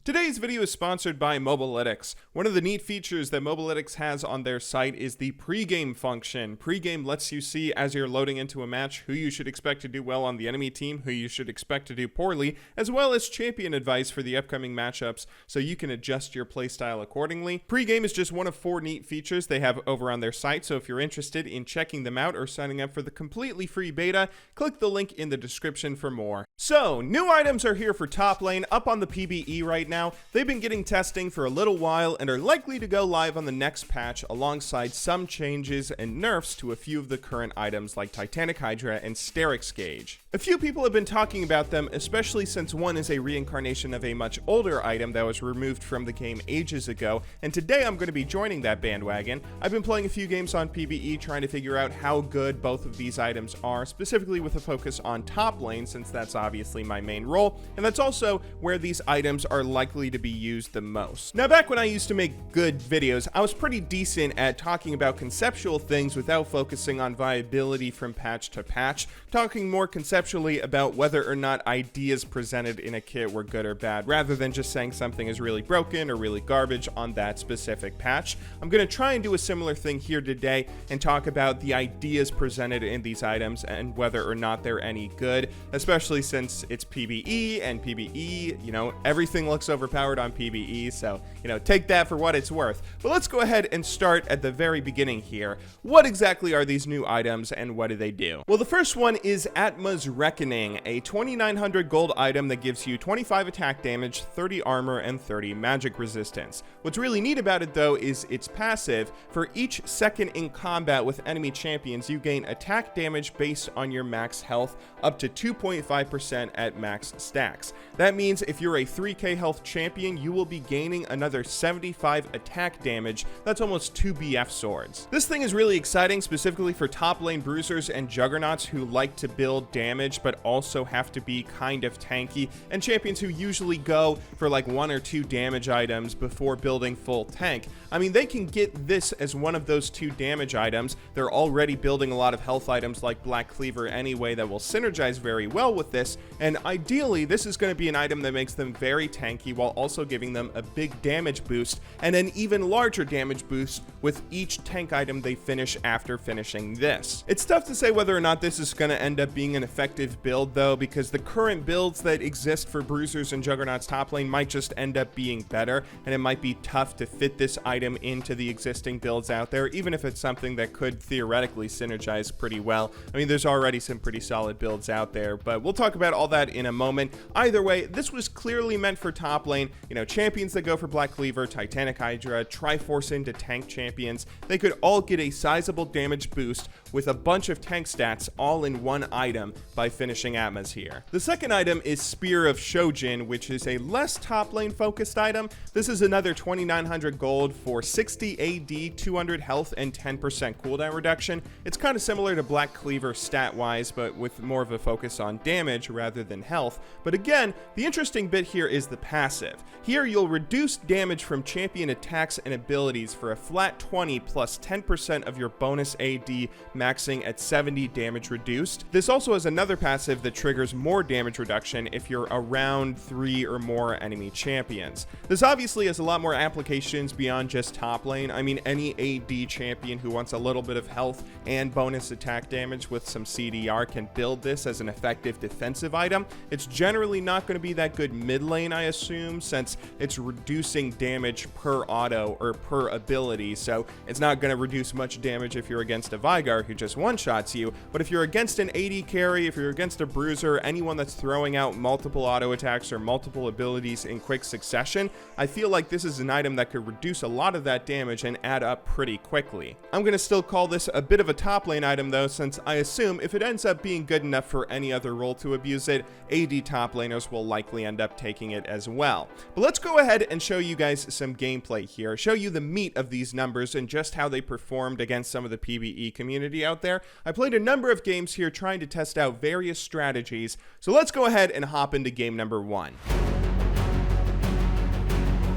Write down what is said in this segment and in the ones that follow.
Today's video is sponsored by Mobalytics. One of the neat features that Mobalytics has on their site is the pregame function. Pregame lets you see as you're loading into a match who you should expect to do well on the enemy team, who you should expect to do poorly, as well as champion advice for the upcoming matchups so you can adjust your playstyle accordingly. Pregame is just one of 4 neat features they have over on their site, so if you're interested in checking them out or signing up for the completely free beta, click the link in the description for more. So, new items are here for top lane up on the PBE right now. They've been getting testing for a little while and are likely to go live on the next patch alongside some changes and nerfs to a few of the current items like Titanic Hydra and Sterix Gauge. A few people have been talking about them, especially since one is a reincarnation of a much older item that was removed from the game ages ago, and today I'm going to be joining that bandwagon. I've been playing a few games on PBE trying to figure out how good both of these items are, specifically with a focus on top lane since that's obviously my main role, and that's also where these items are likely to be used the most. Now, back when I used to make good videos, I was pretty decent at talking about conceptual things without focusing on viability from patch to patch, talking more conceptually about whether or not ideas presented in a kit were good or bad, rather than just saying something is really broken or really garbage on that specific patch. I'm going to try and do a similar thing here today and talk about the ideas presented in these items and whether or not they're any good, especially since it's PBE and PBE, everything looks overpowered on PBE, so, take that for what it's worth. But let's go ahead and start at the very beginning here. What exactly are these new items and what do they do? Well, the first one is Atma's Reckoning, a 2900 gold item that gives you 25 attack damage, 30 armor, and 30 magic resistance. What's really neat about it though is its passive. For each second in combat with enemy champions, you gain attack damage based on your max health up to 2.5% at max stacks. That means if you're a 3k health champion, you will be gaining another 75 attack damage. That's almost 2 BF swords. This thing is really exciting, specifically for top lane bruisers and juggernauts who like to build damage but also have to be kind of tanky, and champions who usually go for like 1 or 2 damage items before building full tank. I mean, they can get this as one of those 2 damage items. They're already building a lot of health items like Black Cleaver anyway that will synergize very well with this, and ideally this is going to be an item that makes them very tanky while also giving them a big damage boost and an even larger damage boost with each tank item they finish after finishing this. It's tough to say whether or not this is going to end up being an effective build though, because the current builds that exist for bruisers and juggernauts top lane might just end up being better, and it might be tough to fit this item into the existing builds out there, even if it's something that could theoretically synergize pretty well. I mean, there's already some pretty solid builds out there, but we'll talk about all that in a moment. Either way, this was clearly meant for top lane. Champions that go for Black Cleaver, Titanic Hydra, Triforce into tank champions, they could all get a sizable damage boost with a bunch of tank stats all in one item by finishing Atmas here. The second item is Spear of Shojin, which is a less top lane focused item. This is another 2900 gold for 60 AD, 200 health, and 10% cooldown reduction. It's kind of similar to Black Cleaver stat wise, but with more of a focus on damage rather than health. But again, the interesting bit here is the passive. Here you'll reduce damage from champion attacks and abilities for a flat 20 plus 10% of your bonus AD, maxing at 70 damage reduced. This also has another passive that triggers more damage reduction if you're around 3 or more enemy champions. This obviously has a lot more applications beyond just top lane. I mean, any AD champion who wants a little bit of health and bonus attack damage with some CDR can build this as an effective defensive item. It's generally not going to be that good mid lane, I assume, since it's reducing damage per auto or per ability, so it's not going to reduce much damage if you're against a Veigar who just one-shots you. But if you're against an AD carry, if you're against a bruiser, anyone that's throwing out multiple auto attacks or multiple abilities in quick succession, I feel like this is an item that could reduce a lot of that damage and add up pretty quickly. I'm going to still call this a bit of a top lane item though, since I assume if it ends up being good enough for any other role to abuse it, AD top laners will likely end up taking it as well. But let's go ahead and show you guys some gameplay here, show you the meat of these numbers and just how they performed against some of the PBE community out there. I played a number of games here trying to test out various strategies, so let's go ahead and hop into game number 1.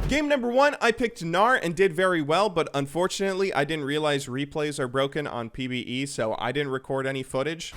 Game number 1, I picked Gnar and did very well, but unfortunately I didn't realize replays are broken on PBE, so I didn't record any footage.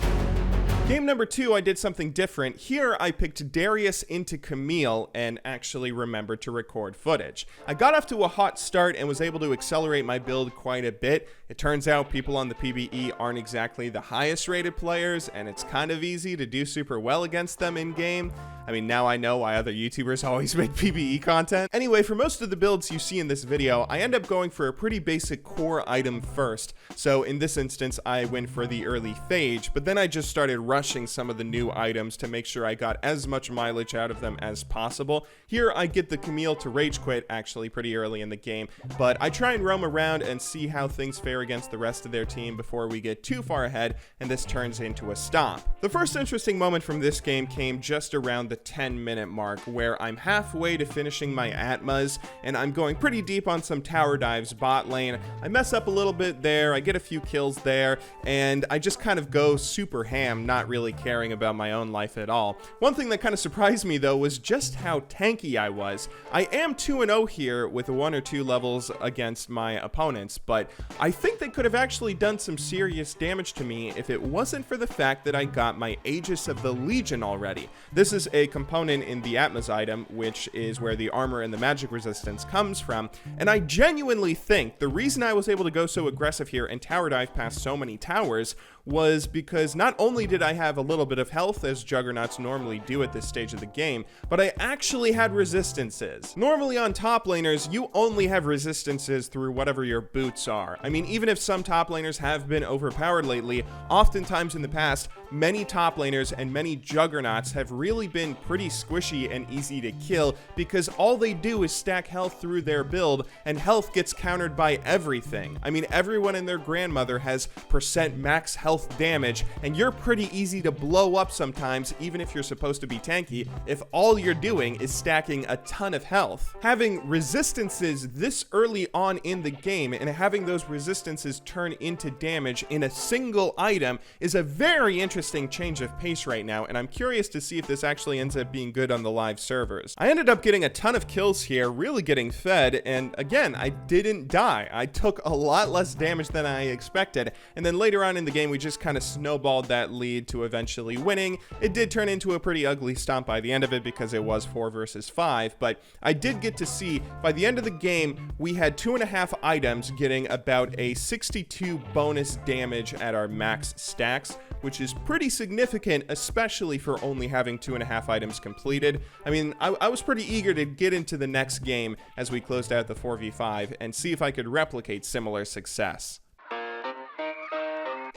Game number 2, I did something different. Here, I picked Darius into Camille and actually remembered to record footage. I got off to a hot start and was able to accelerate my build quite a bit. It turns out people on the PvE aren't exactly the highest rated players, and it's kind of easy to do super well against them in game. I mean, now I know why other YouTubers always make PvE content. Anyway, for most of the builds you see in this video, I end up going for a pretty basic core item first. So in this instance, I went for the early Phage, but then I just started rushing some of the new items to make sure I got as much mileage out of them as possible. Here, I get the Camille to rage quit actually pretty early in the game, but I try and roam around and see how things fare against the rest of their team before we get too far ahead, and this turns into a stomp. The first interesting moment from this game came just around the 10-minute mark, where I'm halfway to finishing my Atmas, and I'm going pretty deep on some tower dives bot lane. I mess up a little bit there, I get a few kills there, and I just kind of go super ham, not really caring about my own life at all. One thing that kind of surprised me though was just how tanky I was. I am 2-0 here with 1 or 2 levels against my opponents, but I think they could have actually done some serious damage to me if it wasn't for the fact that I got my Aegis of the Legion already. This is a component in the Atmas item, which is where the armor and the magic resistance comes from, and I genuinely think the reason I was able to go so aggressive here and tower dive past so many towers was because not only did I have a little bit of health, as Juggernauts normally do at this stage of the game, but I actually had resistances. Normally on top laners, you only have resistances through whatever your boots are. I mean, even if some top laners have been overpowered lately, oftentimes in the past, many top laners and many Juggernauts have really been pretty squishy and easy to kill because all they do is stack health through their build, and health gets countered by everything. I mean, everyone and their grandmother has % max health damage, and you're pretty easy to blow up sometimes, even if you're supposed to be tanky, if all you're doing is stacking a ton of health. Having resistances this early on in the game and having those resistances turn into damage in a single item is a very interesting change of pace right now, and I'm curious to see if this actually ends up being good on the live servers. I ended up getting a ton of kills here, really getting fed, and again, I didn't die. I took a lot less damage than I expected, and then later on in the game we just kind of snowballed that lead to eventually winning. It did turn into a pretty ugly stomp by the end of it because it was 4 versus 5, but I did get to see by the end of the game we had 2.5 items getting about a 62 bonus damage at our max stacks, which is pretty significant, especially for only having 2.5 items completed. I mean, I was pretty eager to get into the next game as we closed out the 4v5 and see if I could replicate similar success.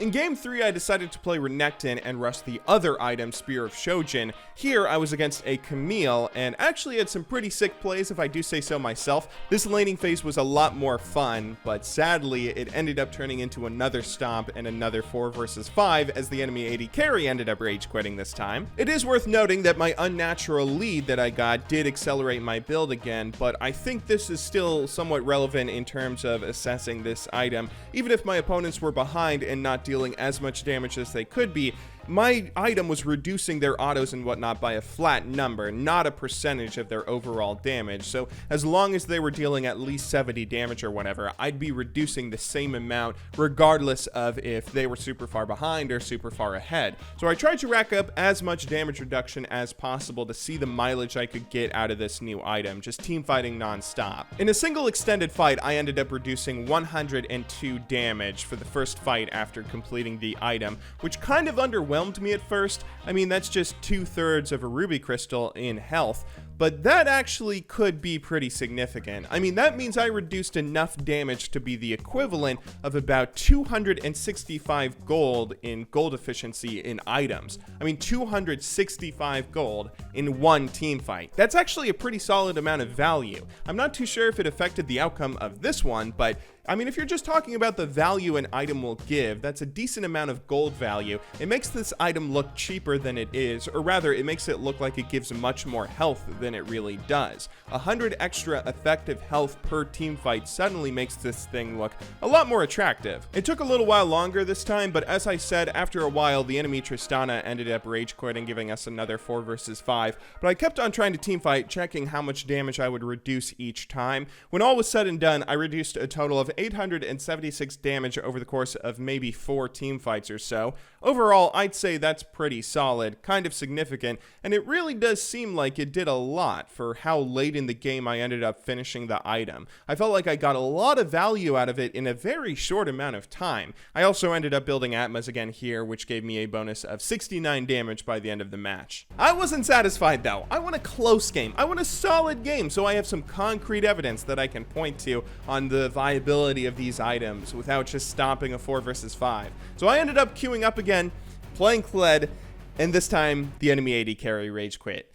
In game 3, I decided to play Renekton and rush the other item, Spear of Shojin. Here, I was against a Camille, and actually had some pretty sick plays if I do say so myself. This laning phase was a lot more fun, but sadly, it ended up turning into another stomp and another 4 versus 5 as the enemy AD carry ended up rage quitting this time. It is worth noting that my unnatural lead that I got did accelerate my build again, but I think this is still somewhat relevant in terms of assessing this item. Even if my opponents were behind and not dealing as much damage as they could be, my item was reducing their autos and whatnot by a flat number, not a percentage of their overall damage. So as long as they were dealing at least 70 damage or whatever, I'd be reducing the same amount regardless of if they were super far behind or super far ahead. So I tried to rack up as much damage reduction as possible to see the mileage I could get out of this new item, just team fighting non-stop. In a single extended fight, I ended up reducing 102 damage for the first fight after completing the item, which kind of underwhelmed me at first. I mean, that's just 2/3 of a ruby crystal in health, but that actually could be pretty significant. I mean, that means I reduced enough damage to be the equivalent of about 265 gold in gold efficiency in items. I mean, 265 gold in one team fight. That's actually a pretty solid amount of value. I'm not too sure if it affected the outcome of this one, but I mean, if you're just talking about the value an item will give, that's a decent amount of gold value. It makes this item look cheaper than it is, or rather, it makes it look like it gives much more health than it really does. 100 extra effective health per team fight suddenly makes this thing look a lot more attractive. It took a little while longer this time, but as I said, after a while the enemy Tristana ended up rage quitting, giving us another 4 versus 5, but I kept on trying to team fight, checking how much damage I would reduce each time. When all was said and done, I reduced a total of 876 damage over the course of maybe 4 team fights or so. Overall, I'd say that's pretty solid, kind of significant, and it really does seem like it did a lot for how late in the game I ended up finishing the item. I felt like I got a lot of value out of it in a very short amount of time. I also ended up building Atmas again here, which gave me a bonus of 69 damage by the end of the match. I wasn't satisfied though. I want a close game. I want a solid game, so I have some concrete evidence that I can point to on the viability of these items without just stomping a 4 versus 5. So I ended up queuing up again, playing Kled, and this time the enemy AD carry rage quit.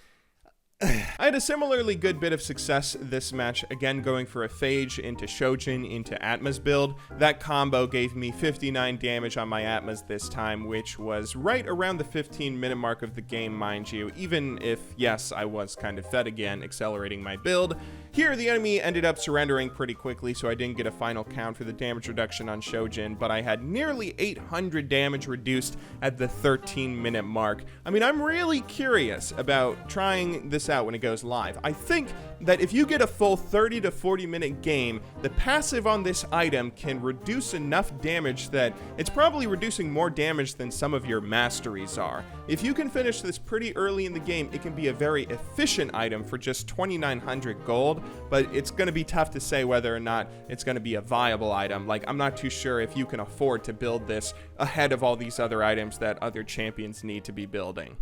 I had a similarly good bit of success this match, again going for a Phage into Shojin into Atma's build. That combo gave me 59 damage on my Atmas this time, which was right around the 15-minute mark of the game, mind you, even if, yes, I was kind of fed again, accelerating my build. Here, the enemy ended up surrendering pretty quickly, so I didn't get a final count for the damage reduction on Shojin, but I had nearly 800 damage reduced at the 13-minute mark. I mean, I'm really curious about trying this out when it goes live. I think that if you get a full 30 to 40 minute game, the passive on this item can reduce enough damage that it's probably reducing more damage than some of your masteries are. If you can finish this pretty early in the game, it can be a very efficient item for just 2,900 gold, but it's going to be tough to say whether or not it's going to be a viable item. Like, I'm not too sure if you can afford to build this ahead of all these other items that other champions need to be building.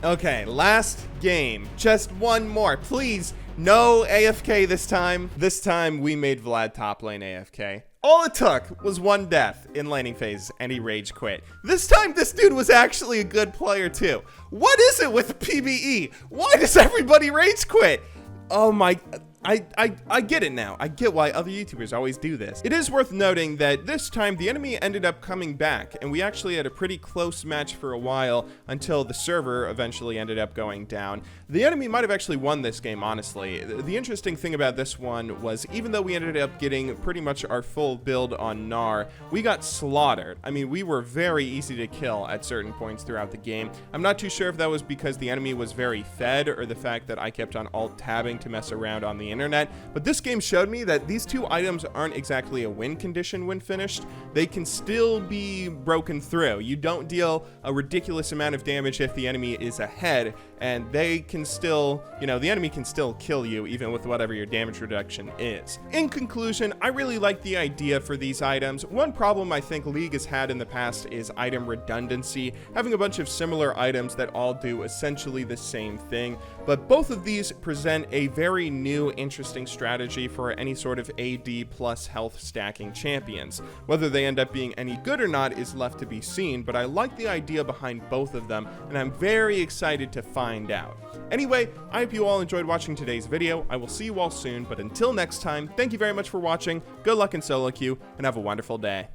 Okay, last game. Just one more. Please, no AFK this time. This time, we made Vlad top lane AFK. All it took was one death in laning phase, and he rage quit. This time, this dude was actually a good player, too. What is it with PvE? Why does everybody rage quit? Oh my... I get it now. I get why other YouTubers always do this. It is worth noting that this time the enemy ended up coming back, and we actually had a pretty close match for a while until the server eventually ended up going down. The enemy might have actually won this game, honestly. The interesting thing about this one was even though we ended up getting pretty much our full build on Gnar, we got slaughtered. I mean, we were very easy to kill at certain points throughout the game. I'm not too sure if that was because the enemy was very fed or the fact that I kept on alt-tabbing to mess around on the internet, but this game showed me that these two items aren't exactly a win condition when finished. They can still be broken through. You don't deal a ridiculous amount of damage if the enemy is ahead, and they can still, you know, the enemy can still kill you even with whatever your damage reduction is. In conclusion, I really like the idea for these items. One problem I think League has had in the past is item redundancy, having a bunch of similar items that all do essentially the same thing, but both of these present a very new, interesting strategy for any sort of AD plus health stacking champions. Whether they end up being any good or not is left to be seen, but I like the idea behind both of them, and I'm very excited to find out. Anyway, I hope you all enjoyed watching today's video. I will see you all soon, but until next time, thank you very much for watching, good luck in solo queue, and have a wonderful day.